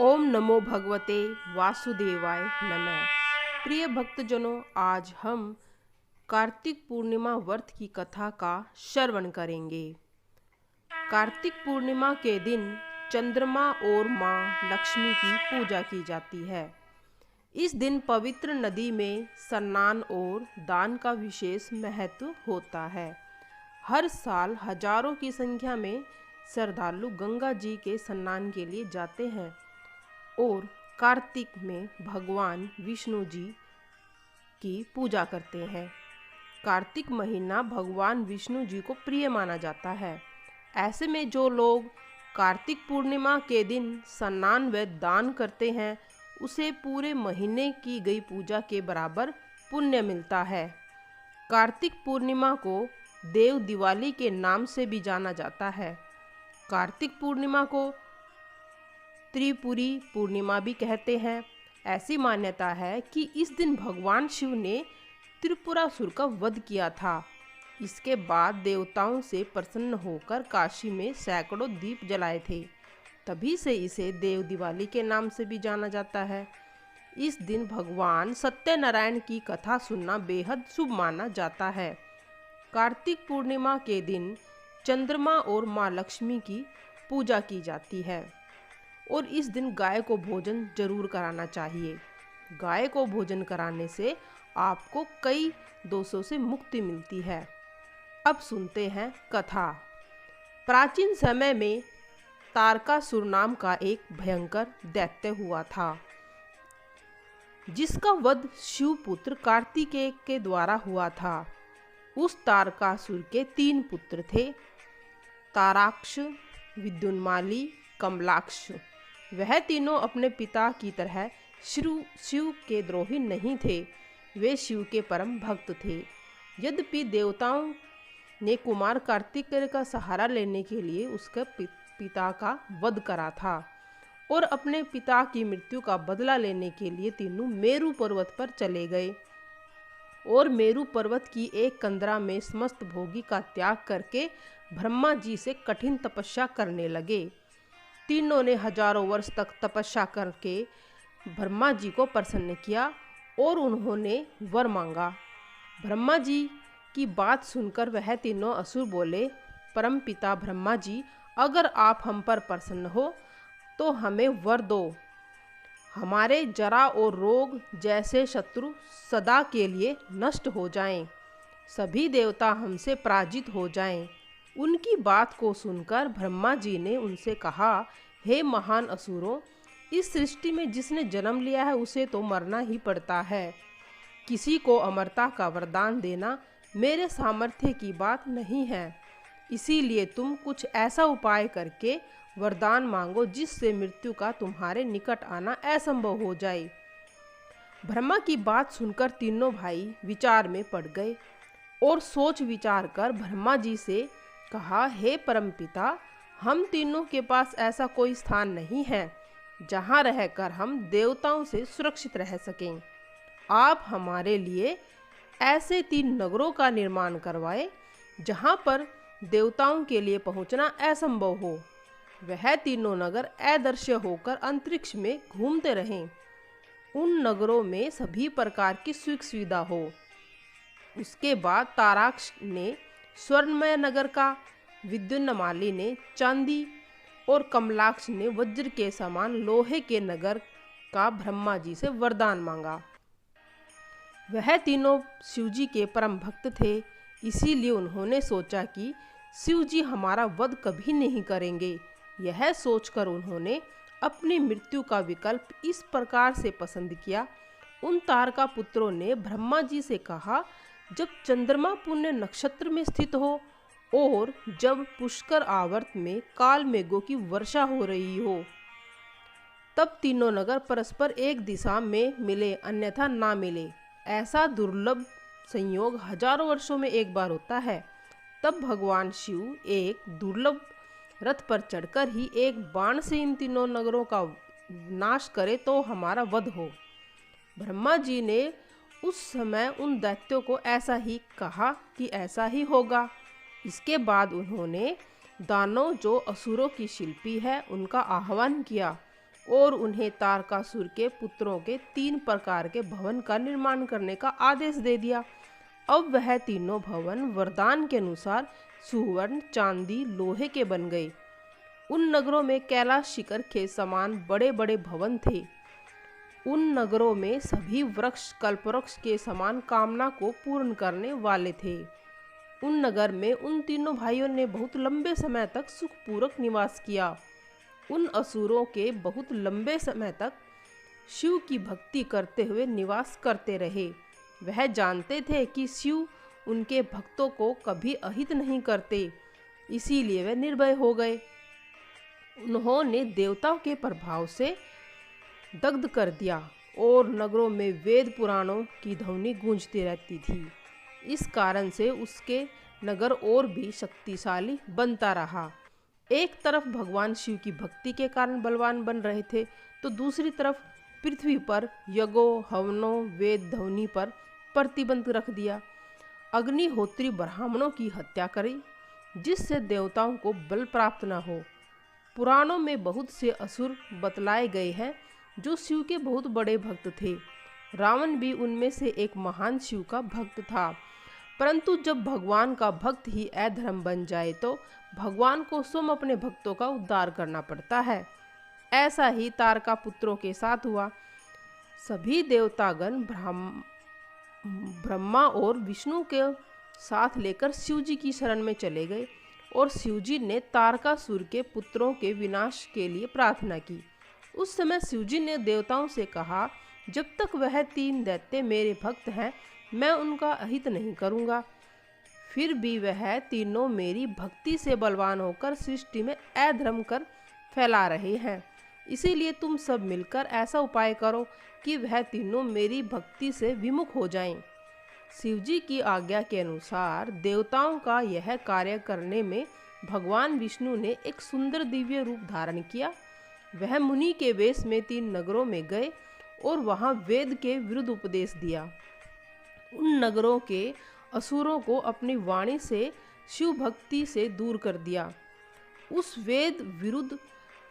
ओम नमो भगवते वासुदेवाय नमः। प्रिय भक्तजनों, आज हम कार्तिक पूर्णिमा व्रत की कथा का श्रवण करेंगे। कार्तिक पूर्णिमा के दिन चंद्रमा और माँ लक्ष्मी की पूजा की जाती है। इस दिन पवित्र नदी में स्नान और दान का विशेष महत्व होता है। हर साल हजारों की संख्या में श्रद्धालु गंगा जी के स्नान के लिए जाते हैं और कार्तिक में भगवान विष्णु जी की पूजा करते हैं। कार्तिक महीना भगवान विष्णु जी को प्रिय माना जाता है। ऐसे में जो लोग कार्तिक पूर्णिमा के दिन स्नान व दान करते हैं, उसे पूरे महीने की गई पूजा के बराबर पुण्य मिलता है। कार्तिक पूर्णिमा को देव दिवाली के नाम से भी जाना जाता है। कार्तिक पूर्णिमा को त्रिपुरी पूर्णिमा भी कहते हैं। ऐसी मान्यता है कि इस दिन भगवान शिव ने त्रिपुरासुर का वध किया था। इसके बाद देवताओं से प्रसन्न होकर काशी में सैकड़ों दीप जलाए थे। तभी से इसे देव दिवाली के नाम से भी जाना जाता है। इस दिन भगवान सत्यनारायण की कथा सुनना बेहद शुभ माना जाता है। कार्तिक पूर्णिमा के दिन चंद्रमा और माँ लक्ष्मी की पूजा की जाती है और इस दिन गाय को भोजन जरूर कराना चाहिए। गाय को भोजन कराने से आपको कई दोषों से मुक्ति मिलती है। अब सुनते हैं कथा। प्राचीन समय में तारकासुर नाम का एक भयंकर दैत्य हुआ था, जिसका वध शिवपुत्र कार्तिकेय के द्वारा हुआ था। उस तारकासुर के 3 पुत्र थे, ताराक्ष, विद्युन्माली, कमलाक्ष। वह तीनों अपने पिता की तरह शिव के द्रोही नहीं थे। वे शिव के परम भक्त थे। यद्यपि देवताओं ने कुमार कार्तिकेय का सहारा लेने के लिए उसके पिता का वध करा था और अपने पिता की मृत्यु का बदला लेने के लिए तीनों मेरु पर्वत पर चले गए और मेरु पर्वत की एक कंदरा में समस्त भोगी का त्याग करके ब्रह्मा जी से कठिन तपस्या करने लगे। तीनों ने हजारों वर्ष तक तपस्या करके ब्रह्मा जी को प्रसन्न किया और उन्होंने वर मांगा। ब्रह्मा जी की बात सुनकर वह तीनों असुर बोले, परम पिता ब्रह्मा जी, अगर आप हम पर प्रसन्न हो तो हमें वर दो। हमारे जरा और रोग जैसे शत्रु सदा के लिए नष्ट हो जाएं, सभी देवता हमसे पराजित हो जाएं। उनकी बात को सुनकर ब्रह्मा जी ने उनसे कहा, हे महान असुरों, इस सृष्टि में जिसने जन्म लिया है उसे तो मरना ही पड़ता है। किसी को अमरता का वरदान देना मेरे सामर्थ्य की बात नहीं है। इसीलिए तुम कुछ ऐसा उपाय करके वरदान मांगो जिससे मृत्यु का तुम्हारे निकट आना असंभव हो जाए। ब्रह्मा की बात सुनकर तीनों भाई विचार में पड़ गए और सोच विचार कर ब्रह्मा जी से कहा, हे परमपिता, हम तीनों के पास ऐसा कोई स्थान नहीं है जहाँ रहकर हम देवताओं से सुरक्षित रह सकें। आप हमारे लिए ऐसे 3 नगरों का निर्माण करवाए जहाँ पर देवताओं के लिए पहुँचना असंभव हो। वह तीनों नगर अदृश्य होकर अंतरिक्ष में घूमते रहें। उन नगरों में सभी प्रकार की सुख सुविधा हो। उसके बाद ताराक्ष ने स्वर्णमय नगर का, विद्युन्माली ने चांदी और कमलाक्ष ने वज्र के समान लोहे के नगर का ब्रह्मा जी से वरदान मांगा। वह तीनों शिवजी के परम भक्त थे, इसीलिए उन्होंने सोचा कि शिवजी हमारा वध कभी नहीं करेंगे। यह सोचकर उन्होंने अपनी मृत्यु का विकल्प इस प्रकार से पसंद किया। उन तारका पुत्रों ने ब्रह्मा जी से कहा, जब चंद्रमा पुण्य नक्षत्र में स्थित हो और जब पुष्कर आवर्त में काल मेघों की वर्षा हो रही हो, तब तीनों नगर परस्पर एक दिशा में मिले, अन्यथा ना मिले। ऐसा दुर्लभ संयोग हजारों वर्षों में एक बार होता है। तब भगवान शिव एक दुर्लभ रथ पर चढ़कर ही एक बाण से इन तीनों नगरों का नाश करे तो हमारा वध हो। ब्रह्मा जी ने उस समय उन दैत्यों को ऐसा ही कहा कि ऐसा ही होगा। इसके बाद उन्होंने दानव जो असुरों की शिल्पी है उनका आह्वान किया और उन्हें तारकासुर के पुत्रों के 3 प्रकार के भवन का निर्माण करने का आदेश दे दिया। अब वह तीनों भवन वरदान के अनुसार सुवर्ण, चांदी, लोहे के बन गए। उन नगरों में कैलाश शिखर के समान बड़े बड़े भवन थे। उन नगरों में सभी वृक्ष कल्पवृक्ष के समान कामना को पूर्ण करने वाले थे। उन नगर में उन तीनों भाइयों ने बहुत लंबे समय तक सुखपूर्वक निवास किया। उन असुरों के बहुत लंबे समय तक शिव की भक्ति करते हुए निवास करते रहे। वह जानते थे कि शिव उनके भक्तों को कभी अहित नहीं करते, इसीलिए वे निर्भय हो गए। उन्होंने देवताओं के प्रभाव से दग्ध कर दिया और नगरों में वेद पुराणों की ध्वनि गूंजती रहती थी। इस कारण से उसके नगर और भी शक्तिशाली बनता रहा। एक तरफ भगवान शिव की भक्ति के कारण बलवान बन रहे थे, तो दूसरी तरफ पृथ्वी पर यज्ञों, हवनों, वेद ध्वनि पर प्रतिबंध रख दिया। अग्निहोत्री ब्राह्मणों की हत्या करी, जिससे देवताओं को बल प्राप्त न हो। पुराणों में बहुत से असुर बतलाए गए हैं जो शिव के बहुत बड़े भक्त थे। रावण भी उनमें से एक महान शिव का भक्त था। परंतु जब भगवान का भक्त ही अधर्म बन जाए तो भगवान को स्वयं अपने भक्तों का उद्धार करना पड़ता है। ऐसा ही तारका पुत्रों के साथ हुआ। सभी देवतागण ब्रह्मा और विष्णु के साथ लेकर शिव जी की शरण में चले गए और शिव जी ने तारकासुर के पुत्रों के विनाश के लिए प्रार्थना की। उस समय शिव जी ने देवताओं से कहा, जब तक वह 3 दैत्य मेरे भक्त हैं, मैं उनका अहित नहीं करूंगा। फिर भी वह तीनों मेरी भक्ति से बलवान होकर सृष्टि में अधर्म कर फैला रहे हैं। इसीलिए तुम सब मिलकर ऐसा उपाय करो कि वह तीनों मेरी भक्ति से विमुख हो जाएं। शिव जी की आज्ञा के अनुसार देवताओं का यह कार्य करने में भगवान विष्णु ने एक सुंदर दिव्य रूप धारण किया। वह मुनि के वेश में 3 नगरों में गए और वहां वेद के विरुद्ध उपदेश दिया। उन नगरों के असुरों को अपनी वाणी से शिव भक्ति से दूर कर दिया। उस वेद विरुद्ध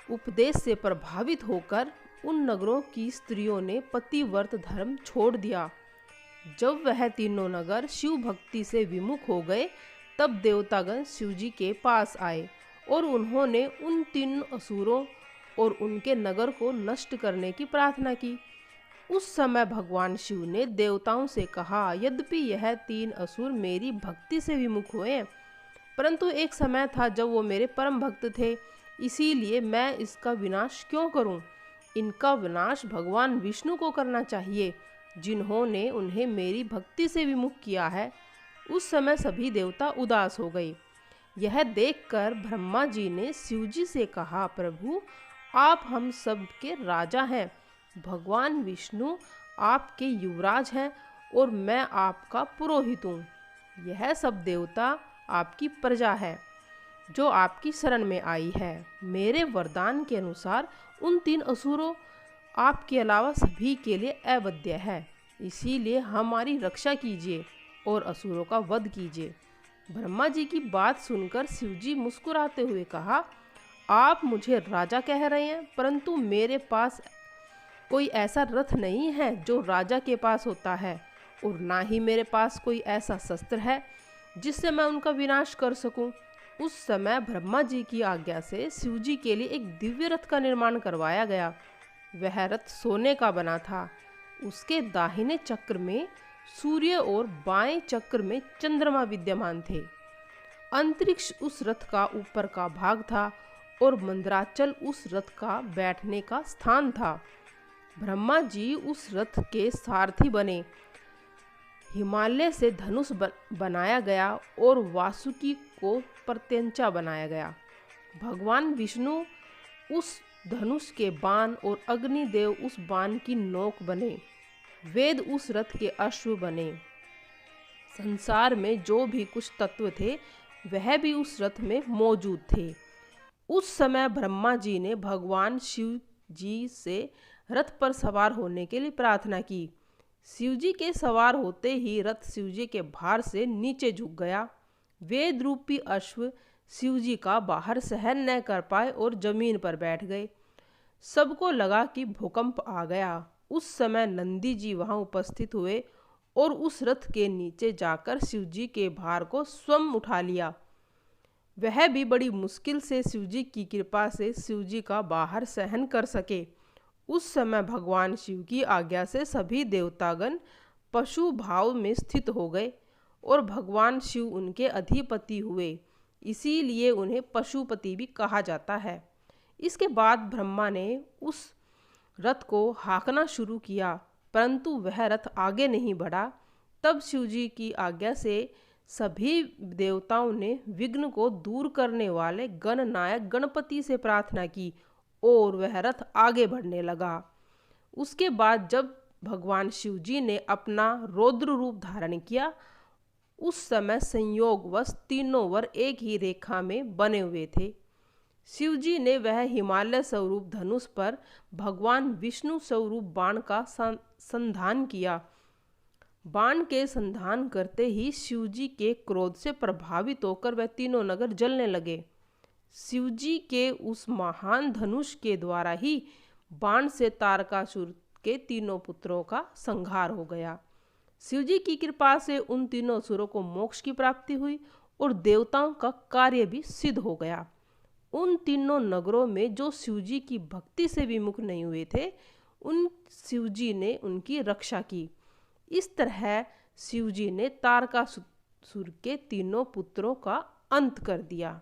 उपदेश से प्रभावित होकर उन नगरों की स्त्रियों ने पतिव्रत धर्म छोड़ दिया। जब वह तीनों नगर शिव भक्ति से विमुख हो गए, तब देवतागण शिव जी के पास आए और उन्होंने उन 3 असुरों और उनके नगर को नष्ट करने की प्रार्थना की। उस समय भगवान शिव ने देवताओं से कहा, यद्यपि यह 3 असुर मेरी भक्ति से विमुख हुए, परंतु एक समय था जब वो मेरे परम भक्त थे, इसीलिए मैं इसका विनाश क्यों करूं? इनका विनाश भगवान विष्णु को करना चाहिए, जिन्होंने उन्हें मेरी भक्ति से विमुख किया है। उस समय सभी देवता उदास हो गए। यह देखकर ब्रह्मा जी ने शिव जी से कहा, प्रभु आप हम सब के राजा हैं, भगवान विष्णु आपके युवराज हैं और मैं आपका पुरोहित हूँ। यह सब देवता आपकी प्रजा है जो आपकी शरण में आई है। मेरे वरदान के अनुसार उन 3 असुरों आपके अलावा सभी के लिए अवध्य है, इसीलिए हमारी रक्षा कीजिए और असुरों का वध कीजिए। ब्रह्मा जी की बात सुनकर शिव जी मुस्कुराते हुए कहा, आप मुझे राजा कह रहे हैं, परंतु मेरे पास कोई ऐसा रथ नहीं है जो राजा के पास होता है, और ना ही मेरे पास कोई ऐसा शस्त्र है जिससे मैं उनका विनाश कर सकूं। उस समय ब्रह्मा जी की आज्ञा से शिव जी के लिए एक दिव्य रथ का निर्माण करवाया गया। वह रथ सोने का बना था। उसके दाहिने चक्र में सूर्य और बाएं चक्र में चंद्रमा विद्यमान थे। अंतरिक्ष उस रथ का ऊपर का भाग था और मंदराचल उस रथ का बैठने का स्थान था। ब्रह्मा जी उस रथ के सारथी बने। हिमालय से धनुष बनाया गया और वासुकी को प्रत्यंचा बनाया गया। भगवान विष्णु उस धनुष के बाण और अग्निदेव उस बाण की नोक बने। वेद उस रथ के अश्व बने। संसार में जो भी कुछ तत्व थे वह भी उस रथ में मौजूद थे। उस समय ब्रह्मा जी ने भगवान शिव जी से रथ पर सवार होने के लिए प्रार्थना की। शिव जी के सवार होते ही रथ शिव जी के भार से नीचे झुक गया। वेद रूपी अश्व शिव जी का बाहर सहन न कर पाए और जमीन पर बैठ गए। सबको लगा कि भूकंप आ गया। उस समय नंदी जी वहां उपस्थित हुए और उस रथ के नीचे जाकर शिवजी के भार को स्वयं उठा लिया। वह भी बड़ी मुश्किल से शिवजी की कृपा से शिवजी का बाहर सहन कर सके। उस समय भगवान शिव की आज्ञा से सभी देवतागण पशु भाव में स्थित हो गए और भगवान शिव उनके अधिपति हुए, इसीलिए उन्हें पशुपति भी कहा जाता है। इसके बाद ब्रह्मा ने उस रथ को हाँकना शुरू किया, परंतु वह रथ आगे नहीं बढ़ा। तब शिवजी की आज्ञा से सभी देवताओं ने विघ्न को दूर करने वाले गणनायक गणपति से प्रार्थना की और वह रथ आगे बढ़ने लगा। उसके बाद जब भगवान शिवजी ने अपना रौद्र रूप धारण किया, उस समय संयोगवश तीनों वर एक ही रेखा में बने हुए थे। शिवजी ने वह हिमालय स्वरूप धनुष पर भगवान विष्णु स्वरूप बाण का संधान किया। बाण के संधान करते ही शिवजी के क्रोध से प्रभावित होकर वह तीनों नगर जलने लगे। शिवजी के उस महान धनुष के द्वारा ही बाण से तारकासुर के तीनों पुत्रों का संहार हो गया। शिवजी की कृपा से उन तीनों असुरों को मोक्ष की प्राप्ति हुई और देवताओं का कार्य भी सिद्ध हो गया। उन तीनों नगरों में जो शिवजी की भक्ति से विमुख नहीं हुए थे, उन शिवजी ने उनकी रक्षा की। इस तरह शिवजी ने तारकासुर के तीनों पुत्रों का अंत कर दिया।